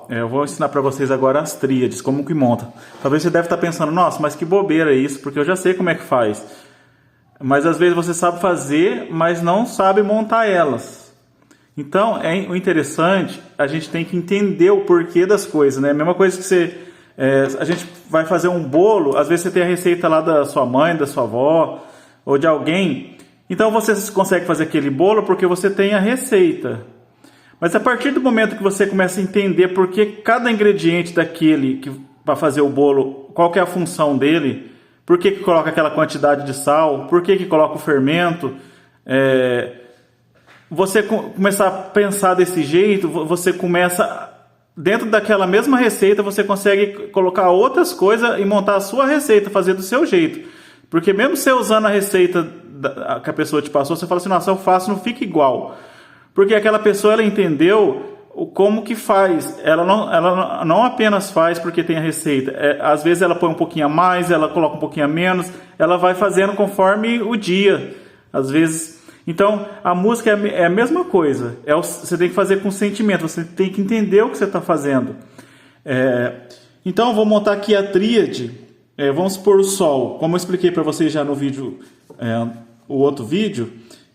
Eu vou ensinar para vocês agora as tríades, como que monta. Talvez você deve estar pensando, nossa, mas que bobeira é isso, porque eu já sei como é que faz. Mas às vezes você sabe fazer, mas não sabe montar elas. Então, o interessante, a gente tem que entender o porquê das coisas, né? A mesma coisa que a gente vai fazer um bolo, às vezes você tem a receita lá da sua mãe, da sua avó, ou de alguém. Então você consegue fazer aquele bolo porque você tem a receita. Mas a partir do momento que você começa a entender por que cada ingrediente daquele para fazer o bolo, qual que é a função dele, por que coloca aquela quantidade de sal, por que coloca o fermento, você começar a pensar desse jeito, você começa, dentro daquela mesma receita, você consegue colocar outras coisas e montar a sua receita, fazer do seu jeito. Porque mesmo você usando a receita que a pessoa te passou, você fala assim, nossa, eu faço, não fica igual. Porque aquela pessoa, ela entendeu como que faz. Ela não apenas faz porque tem a receita. Às vezes ela põe um pouquinho a mais, ela coloca um pouquinho a menos. Ela vai fazendo conforme o dia. Às vezes... Então, a música é a mesma coisa. Você tem que fazer com sentimento. Você tem que entender o que você está fazendo. Então, eu vou montar aqui a tríade. Vamos supor o Sol. Como eu expliquei para vocês já no vídeo, o outro vídeo...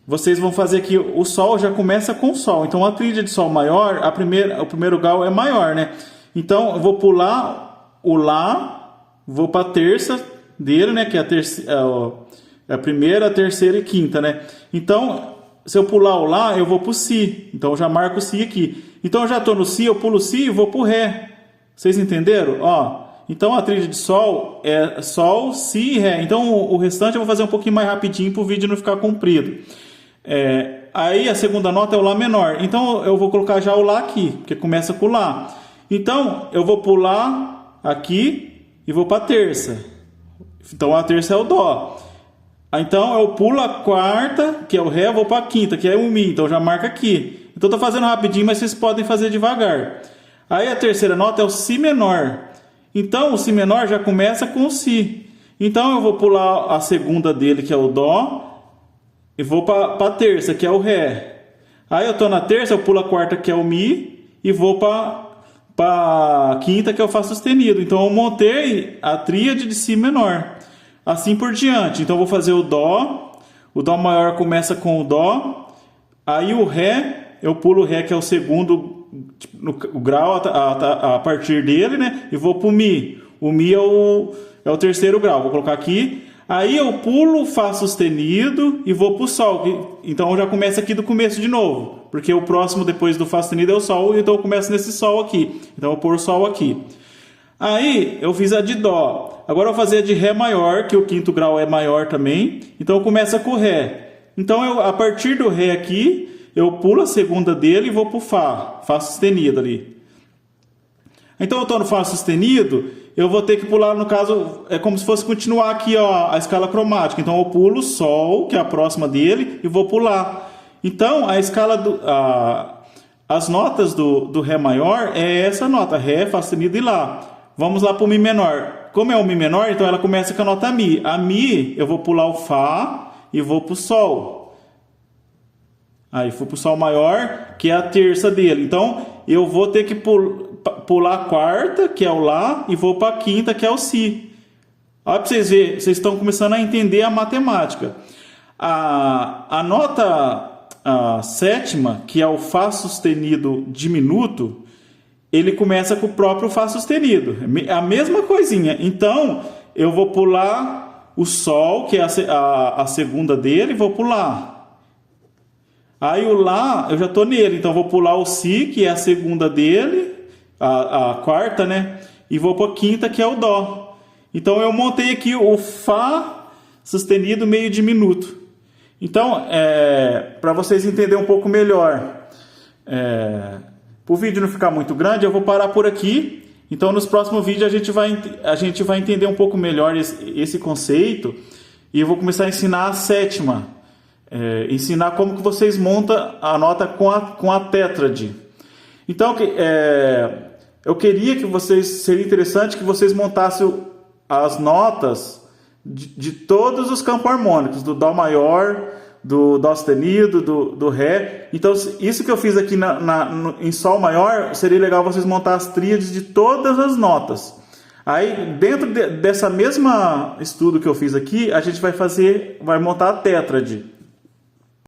Vocês vão fazer aqui, o Sol já começa com o Sol. Então, a tríade de Sol maior, o primeiro grau é maior, né? Então, eu vou pular o Lá, vou para a terça dele, né? Que é a primeira, a terceira e quinta, né? Então, se eu pular o Lá, eu vou para o Si. Então, eu já marco o Si aqui. Então, eu já estou no Si, eu pulo o Si e vou para o Ré. Vocês entenderam? Ó, então, a tríade de Sol é Sol, Si e Ré. Então, o restante eu vou fazer um pouquinho mais rapidinho para o vídeo não ficar comprido. Aí a segunda nota é o Lá menor. Então eu vou colocar já o Lá aqui, porque começa com o Lá. Então eu vou pular aqui e vou para a terça. Então a terça é o Dó. Então eu pulo a quarta, que é o Ré, vou para a quinta, que é o Mi. Então já marca aqui. Então estou fazendo rapidinho, mas vocês podem fazer devagar. Aí a terceira nota é o Si menor. Então o Si menor já começa com o Si. Então eu vou pular a segunda dele, que é o Dó. E vou para a terça, que é o Ré. Aí eu estou na terça, eu pulo a quarta, que é o Mi. E vou para a quinta, que é o Fá sustenido. Então eu montei a tríade de Si menor. Assim por diante. Então eu vou fazer o Dó. O Dó maior começa com o Dó. Aí o Ré, eu pulo o Ré, que é o segundo o grau a partir dele, né? E vou para o Mi. O Mi é o terceiro grau. Vou colocar aqui. Aí eu pulo o Fá sustenido e vou para o Sol. Então eu já começo aqui do começo de novo. Porque o próximo depois do Fá sustenido é o Sol. Então eu começo nesse Sol aqui. Então eu vou pôr o Sol aqui. Aí eu fiz a de Dó. Agora eu vou fazer a de Ré maior, que o quinto grau é maior também. Então eu começo com o Ré. Então a partir do Ré aqui, eu pulo a segunda dele e vou para o Fá. Fá sustenido ali. Então eu estou no Fá sustenido... Eu vou ter que pular, no caso, é como se fosse continuar aqui, ó, a escala cromática. Então eu pulo o Sol, que é a próxima dele, e vou pular. Então a escala as notas do Ré maior é essa nota, Ré, Fá sustenido e Lá. Vamos lá para o Mi menor. Como é o Mi menor, então ela começa com a nota Mi. A Mi, eu vou pular o Fá e vou para o Sol. Aí fui para o Sol maior, que é a terça dele. Então eu vou ter que pular a quarta, que é o Lá, e vou para a quinta, que é o Si. Olha para vocês verem, vocês estão começando a entender a matemática. A nota sétima, que é o Fá sustenido diminuto, ele começa com o próprio Fá sustenido. É a mesma coisinha. Então, eu vou pular o Sol, que é a segunda dele, e vou pular. Aí o Lá, eu já estou nele, então eu vou pular o Si, que é a segunda dele, a quarta, né? E vou para a quinta, que é o Dó. Então eu montei aqui o Fá sustenido meio diminuto. Então, para vocês entenderem um pouco melhor, para o vídeo não ficar muito grande, eu vou parar por aqui. Então nos próximos vídeos a gente vai entender um pouco melhor esse conceito. E eu vou começar a ensinar a sétima. Ensinar como que vocês montam a nota com a tétrade. Então, eu queria que seria interessante que vocês montassem as notas de todos os campos harmônicos, do Dó maior, do Dó sustenido, do Ré. Então, isso que eu fiz aqui em Sol maior, seria legal vocês montar as tríades de todas as notas. Aí, dentro dessa mesma estudo que eu fiz aqui, a gente vai montar a tétrade.